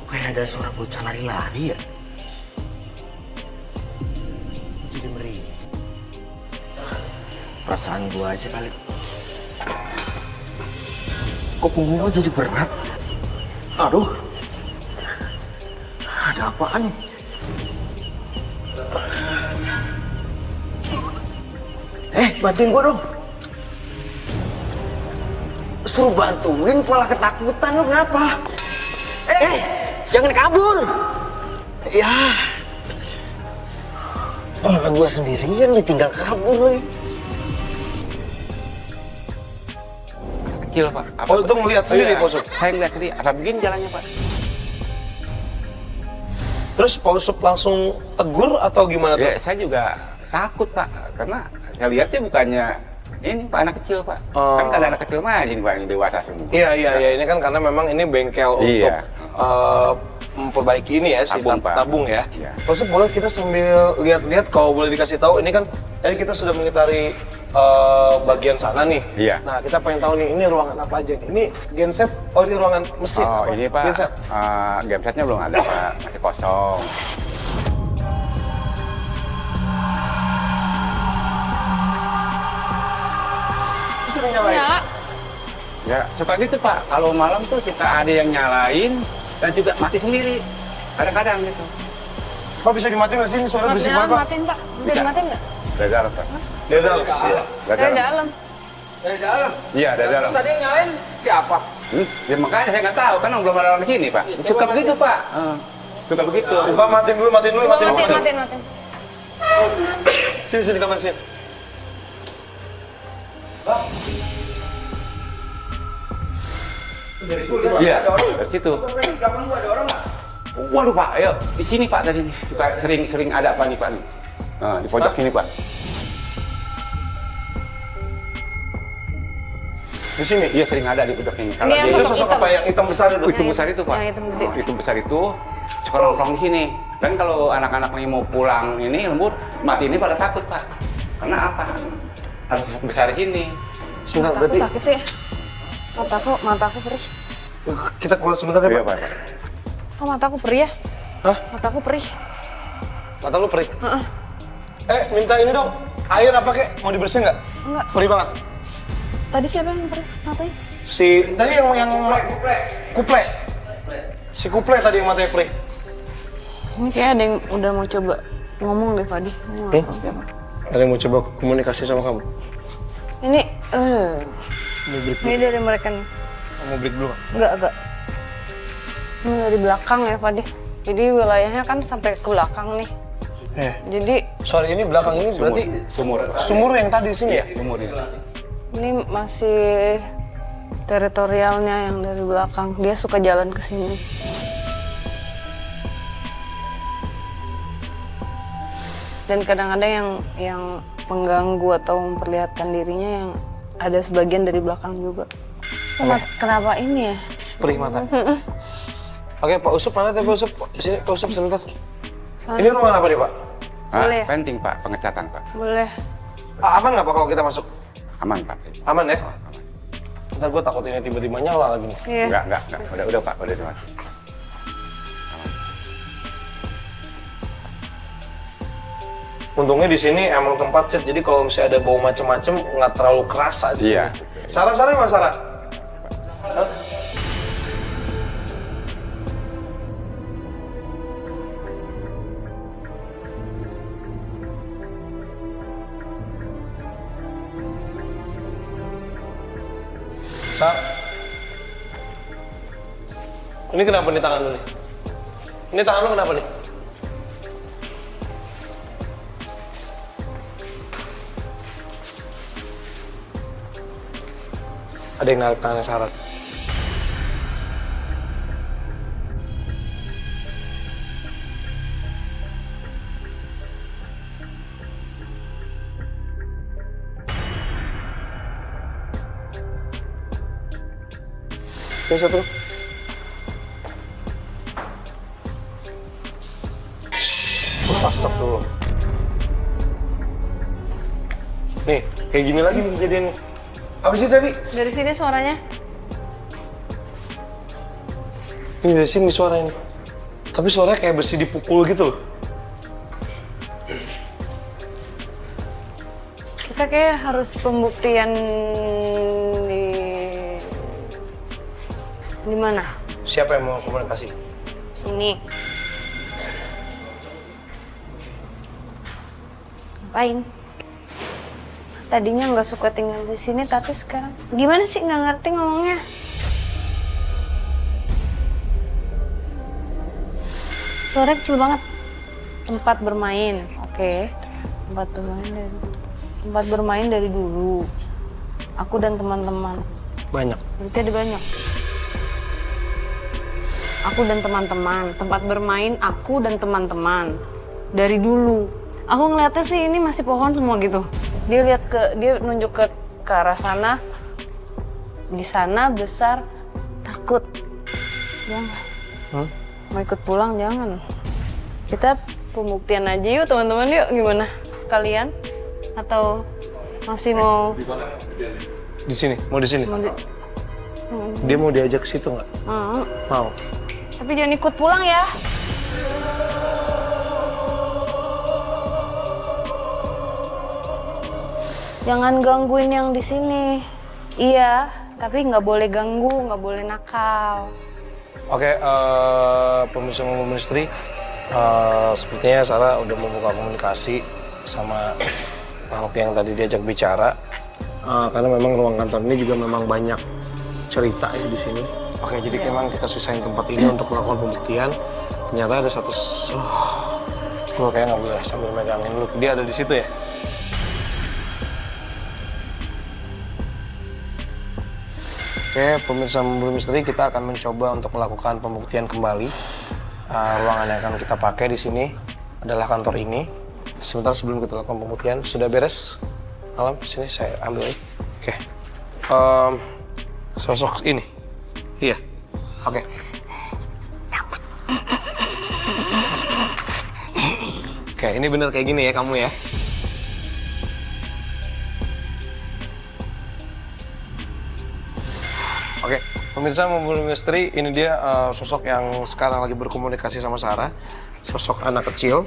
Kayak ada suara bocah lari-lari ya. Jadi merinding. Perasaan gua aja kali. Kok punggung gua jadi berat? Aduh. Ada apaan? Bantuin gua dong. Suruh bantuin malah ketakutan, lu kenapa? Jangan kabur. Ya. Malah gua sendirian ditinggal kabur lagi. Kecil Pak. Oh, itu ngelihat sendiri, iya. Pak Usup? Saya ngeliat sendiri, apa begini jalannya Pak? Terus Pak Usup langsung tegur atau gimana tuh? Ya, saya juga takut Pak, karena saya lihatnya bukannya ini Pak, anak kecil Pak. Oh. Kan ada anak kecil mah ini Pak, yang dewasa semua. Iya, ini kan karena memang ini bengkel untuk Iya. memperbaiki ini ya, si Tabung, Pak. tabung ya. Iya. Pak Usup, boleh kita sambil lihat-lihat, kalau boleh dikasih tahu, ini kan tadi kita sudah mengitari bagian sana nih. Iya. Nah, kita pengen tahu nih, ini ruangan apa aja nih? Ini genset, oh ini ruangan mesin. Oh, ini Pak, Genset. gensetnya belum ada Pak, masih kosong. Bisa dinyalain? Ya. Ya, suka gitu Pak, kalau malam tuh suka ada yang nyalain dan juga mati sendiri. Kadang-kadang gitu. Pak, bisa dimatiin nggak sih? Ini suara berisik banget, Pak. Matiin Pak. Bisa Bisa. dimatiin nggak? Dari dalam Pak. Dari dalam? Iya, dari Dari dalam. dalam. Iya, dari dalam. Tadi yang nyalain siapa? Ya makanya saya nggak tahu, kan belum ada orang di sini Pak. Suka begitu Pak. Suka begitu. Pak, matiin dulu. Matiin. Sini, kamar sini. Iya, dari situ. Waduh Pak, ayo di sini Pak tadi nih. Suka sering ada apa nih Pak nih? Nah, di pojok ini Pak. Di sini? Iya sering ada di pojok ini. Ini yang Itu sosok sosok hitam. apa yang hitam besar itu? Itu besar itu Pak. Yang hitam gede. Itu besar itu suka nongkrong di sini. Dan kalau anak-anak nih mau pulang ini lembur, mati ini pada takut Pak. Karena apa? Harus sosok besar di sini. Sebentar, Mataku berarti sakit sih. Mataku perih. kita keluar sebentar ya, Iya Pak. Pak. Oh, mataku perih ya? Hah? Mataku perih. Mata lu perih? Minta ini dong. Air apa kek? Mau dibersihin nggak? Enggak. Perih banget. Tadi siapa yang perih matanya? Tadi yang kuple. Si kuple tadi yang matanya perih. Ini kayak ada yang udah mau coba ngomong deh, Fadi. Ada yang mau coba komunikasi sama kamu? Ini, Mau break ini dari mereka nih. Mau break dulu? Enggak. Ini dari belakang ya, Fadi. Jadi wilayahnya kan sampai ke belakang nih. Jadi Sorry, ini belakang ini berarti sumur yang tadi di sini ya? Sumur ini. ini masih teritorialnya yang dari belakang. Dia suka jalan ke sini. Dan kadang-kadang yang mengganggu atau memperlihatkan dirinya yang ada sebagian dari belakang juga. Kenapa ini ya? Perih mata. Oke, Pak Usup mana tadi Pak Usup? Di sini Pak Usup sebentar. Sana. Ini ruangan apa nih, Pak? Boleh ya? Penting Pak, pengecatan Pak. Boleh. Aman nggak Pak kalau kita masuk? Aman Pak. Aman ya? Aman. Ntar gue takut ini tiba-tiba nyala lagi nih. Iya. Enggak. Udah Pak, udah Mas. Untungnya di sini emang tempat chat, jadi kalau misalnya ada bau macem-macem nggak terlalu kerasa di sini. Iya. Sarah mana Sarah? Hah? Ini kenapa nih tangan lu nih? Ini tangan lu kenapa nih? Ada yang narik tangannya Sarah. Ini satu. Astagfirullah. Nih, kayak gini lagi kejadian. Apa sih tadi? Dari sini suaranya. Ini dari sini suaranya. Tapi suaranya kayak bersih dipukul gitu loh. Kita kayak harus pembuktian di mana? Siapa yang mau komunikasi? Sini. Ngapain? Tadinya nggak suka tinggal di sini, tapi sekarang gimana sih, nggak ngerti ngomongnya? Suaranya kecil banget. Tempat bermain, oke. Tempat bermain dari dulu. Aku dan teman-teman. Banyak. Berarti ada banyak. Aku dan teman-teman. Tempat bermain aku dan teman-teman. Dari dulu. Aku ngeliatnya sih ini masih pohon semua gitu. Dia nunjuk ke arah sana. Di sana besar, takut. Jangan. Mau ikut pulang jangan. Kita pembuktian aja yuk teman-teman, yuk. Gimana? Kalian? Atau masih mau? Di sini? Mau di sini? Mau Dia mau diajak ke situ nggak? Mau. Tapi jangan ikut pulang ya. Jangan gangguin yang di sini. Iya, tapi nggak boleh ganggu, nggak boleh nakal. Oke, pemirsa Momo Misteri, sepertinya Sarah udah membuka komunikasi sama makhluk yang tadi diajak bicara. Karena memang ruang kantor ini juga memang banyak cerita ya di sini. Oke, jadi memang kita sisain tempat ini untuk melakukan pembuktian. Ternyata ada satu, gue kayak nggak boleh sambil megangin lu. Dia ada di situ ya? Oke, pemirsa Momo Misteri, kita akan mencoba untuk melakukan pembuktian kembali. Ruangan yang akan kita pakai di sini adalah kantor ini. Sebentar sebelum kita lakukan pembuktian, sudah beres? Alam, sini saya ambil. Oke. Sosok ini. Iya. Oke. Oke, ini bener kayak gini ya kamu ya? Oke, pemirsa Momo Misteri, ini dia sosok yang sekarang lagi berkomunikasi sama Sarah. Sosok anak kecil.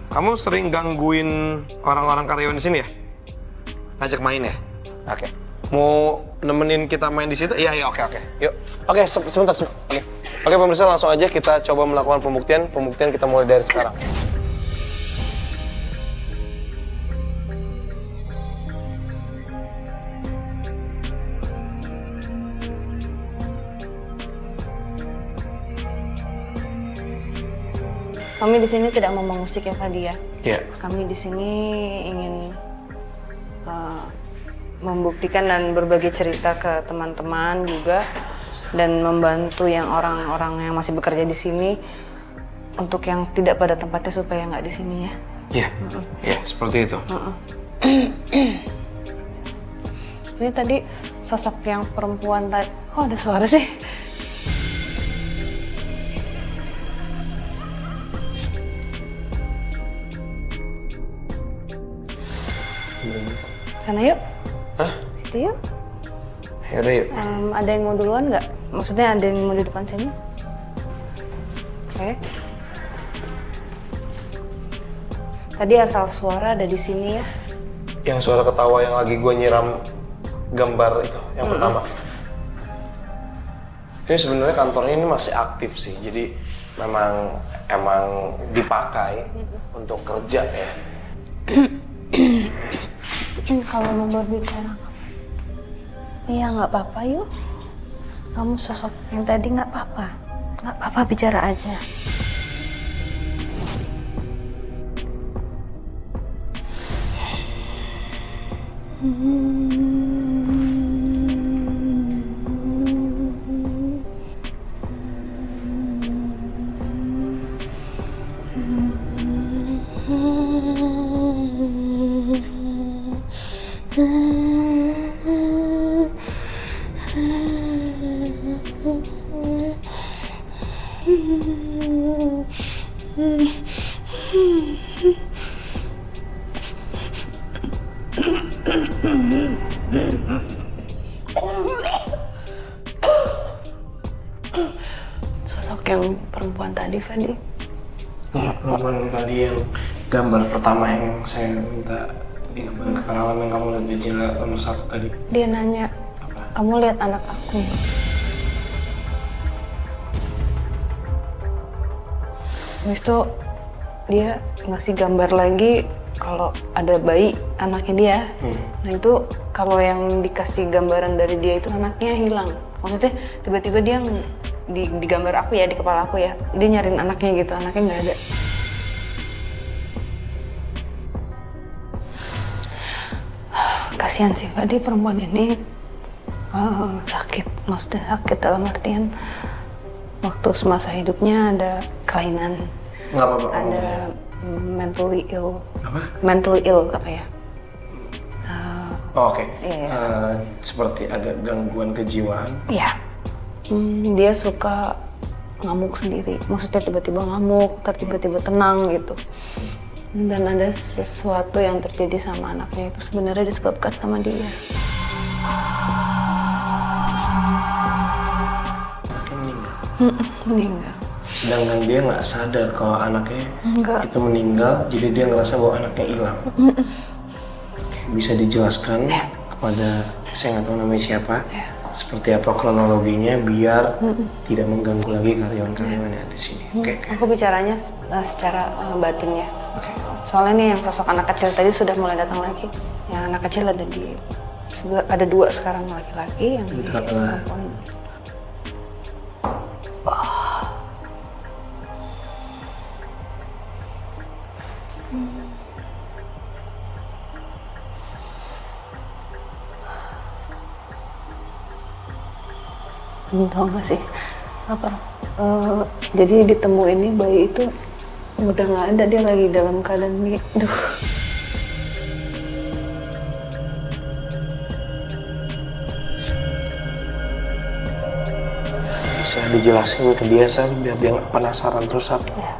Kamu sering gangguin orang-orang karyawan di sini ya? Ngajak main ya? Oke. Mau nemenin kita main di situ? Iya, oke. Yuk. Oke, sebentar. Oke, pemirsa, langsung aja kita coba melakukan pembuktian. Pembuktian kita mulai dari sekarang. Kami di sini tidak mau mengusik ya, Fadia. Iya. Kami di sini ingin membuktikan dan berbagi cerita ke teman-teman juga, dan membantu yang orang-orang yang masih bekerja di sini untuk yang tidak pada tempatnya supaya nggak di sini ya. Iya. Iya, seperti itu. Ini tadi sosok yang perempuan tadi. Kok ada suara sih? Sana yuk. Hah? Situ yuk. Yaudah yuk. Ada yang mau duluan nggak? Maksudnya ada yang mau di depan sini? Oke. Tadi asal suara ada di sini ya. Yang suara ketawa yang lagi gue nyiram gambar itu, yang pertama. Ini sebenarnya kantornya ini masih aktif sih, jadi emang dipakai untuk kerja ya. Kalau mau berbicara, iya nggak apa-apa yuk. Kamu sosok yang tadi nggak apa-apa. Nggak apa-apa, bicara aja. Sosok yang perempuan tadi, Fadi. Iya, perempuan yang tadi yang gambar pertama yang saya minta di gambar kenalan yang kamu lihat di jendela nomor 1 tadi. Dia nanya, kamu lihat anak aku? Habis itu dia ngasih gambar lagi kalau ada bayi anaknya dia. Nah itu kalau yang dikasih gambaran dari dia itu anaknya hilang. Maksudnya tiba-tiba dia di gambar aku ya, di kepala aku ya, dia nyariin anaknya gitu, anaknya nggak ada. Kasihan sih Pak, dia perempuan ini sakit, maksudnya sakit dalam artian waktu semasa hidupnya ada kelainan, Nggak apa-apa. ada mentally ill. Apa? Mentally ill apa ya? Oh, oke. Iya. Seperti agak gangguan kejiwaan. Iya. Dia suka ngamuk sendiri, maksudnya tiba-tiba ngamuk, tiba-tiba tenang gitu. Dan ada sesuatu yang terjadi sama anaknya itu sebenarnya disebabkan sama dia. Meninggal. Sedangkan dia nggak sadar kalau anaknya Enggak. itu meninggal, jadi dia ngerasa bahwa anaknya hilang. Oke, bisa dijelaskan kepada saya nggak tahu namanya siapa, seperti apa kronologinya biar tidak mengganggu lagi karyawan-karyawan yang ada di sini. Oke. Aku bicaranya secara batin ya. Soalnya nih yang sosok anak kecil tadi sudah mulai datang lagi. Yang anak kecil ada di sebelah, ada 2 sekarang laki-laki, yang di perempuan. Tahu nggak sih apa? Jadi ditemuin nih bayi itu udah nggak ada, dia lagi dalam keadaan duh. Bisa dijelasin ke dia biar dia nggak penasaran terus apa? Ya.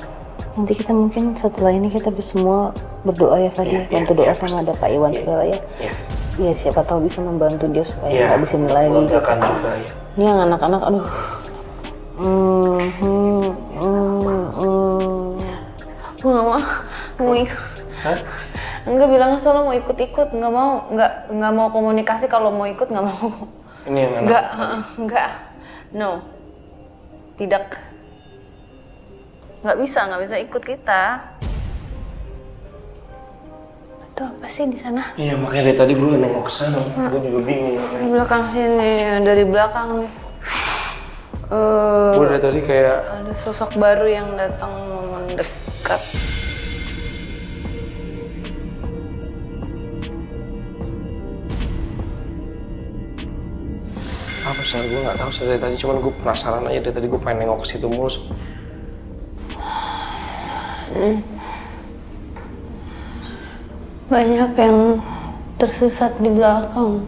Nanti kita mungkin setelah ini kita semua berdoa ya Fadi, bantu doa sama ada Pak Iwan segala ya. Iya, siapa tahu bisa membantu dia supaya nggak di sini lagi. Akan juga ya. Ini yang anak-anak, aduh. Aku nggak mau ikut. Hah? Enggak, bilangnya soalnya mau ikut-ikut, nggak mau komunikasi, kalau mau ikut nggak mau. Ini yang anak. Enggak, no, tidak, nggak bisa ikut kita. Itu apa sih di sana? Iya, makanya dari tadi gue nengok ke sana, gue juga bingung. Di belakang sini, dari belakang nih. Gue dari tadi kayak Ada sosok baru yang datang mendekat. apa sih? Gue nggak tahu sih dari tadi, cuman gue penasaran aja dari tadi, gue pengen nengok ke situ mulu. Banyak yang tersesat di belakang.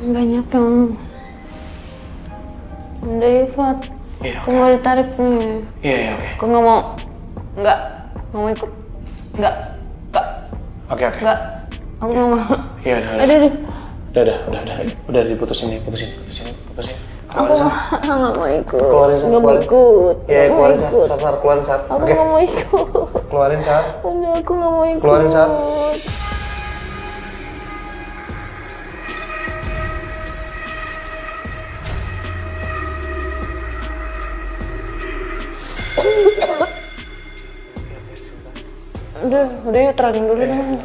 Banyak yang Devat. Iya, Aku nggak ditarik nih. Iya, oke. Aku nggak mau. Nggak mau ikut. Nggak. Oke. Nggak. Aku nggak mau. Iya, Aduh. udah diputusin. Aku nggak mau ikut. Keluarin, Sat, Nggak mau keluarin. ikut. Iya, Nggak mau keluarin, ikut. Sat, keluarin, Sat. Aku Oke. nggak mau ikut. Keluarin, Sat. Udah, aku nggak mau ikut. Keluarin, Sat. Udah yuk, terangin dulu dong.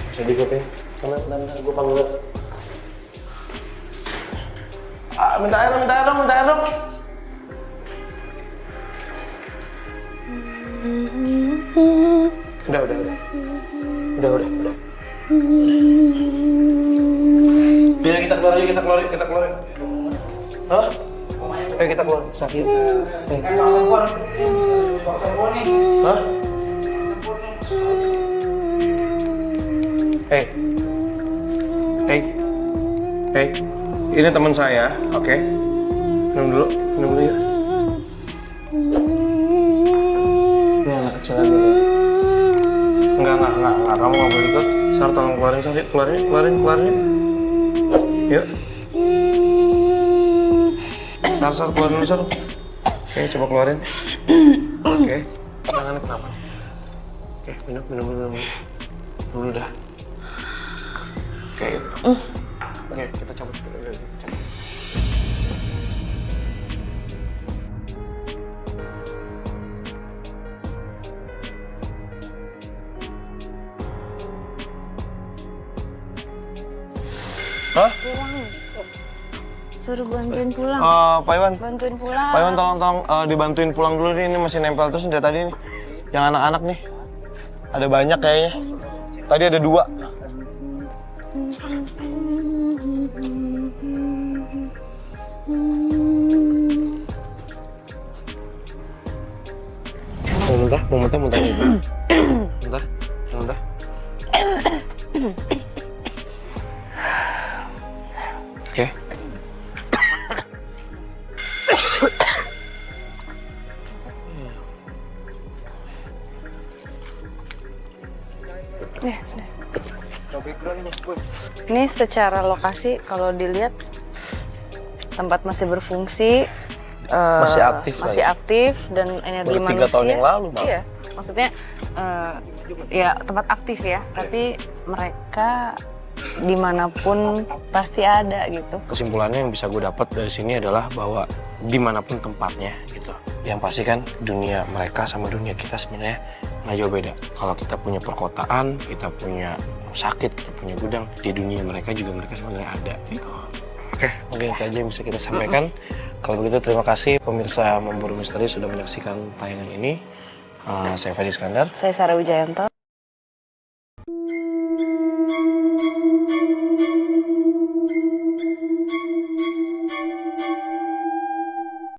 Bisa diikutin. Bentar, gue panggil. minta air dong, minta air dong, minta air dong. Udah. Biar kita keluar aja, kita keluar. Hah? Ayo kita keluar, sakit. Hah? Hey, ini teman saya, oke? Minum dulu ya. Ini anak kecil lagi nih. Enggak, kamu nggak boleh ikut. Sar, tolong keluarin, Sar, keluarin. Yuk. Sar, keluarin dulu, Sar. Oke, coba keluarin. Oke, tangannya kenapa? Oke, minum dulu dah. Oke, yuk. Oke, kita cabut dulu. Hah? Pulang. Suruh bantuin pulang. Pak Iwan. Bantuin pulang. Pak Iwan tolong dibantuin pulang dulu nih, ini masih nempel terus dari tadi nih. Yang anak-anak nih. Ada banyak kayaknya. Tadi ada 2. Muntah gitu. Muntah. Oke. Ini secara lokasi kalau dilihat tempat masih berfungsi, Masih aktif lah masih ya. aktif dan energi Baru 3 manusia. tahun yang lalu, Bang. Iya, maksudnya ya tempat aktif ya, tapi mereka dimanapun pasti ada gitu. Kesimpulannya yang bisa gue dapat dari sini adalah bahwa dimanapun tempatnya gitu. Yang pasti kan dunia mereka sama dunia kita sebenarnya nggak jauh beda. Kalau kita punya perkotaan, kita punya sakit, kita punya gudang, di dunia mereka juga mereka sebenarnya ada gitu. Oke, mungkin itu aja yang bisa kita sampaikan. Kalau begitu terima kasih pemirsa Memburu Misteri sudah menyaksikan tayangan ini. Saya Fadi Iskandar. Saya Sarah Wijayanto.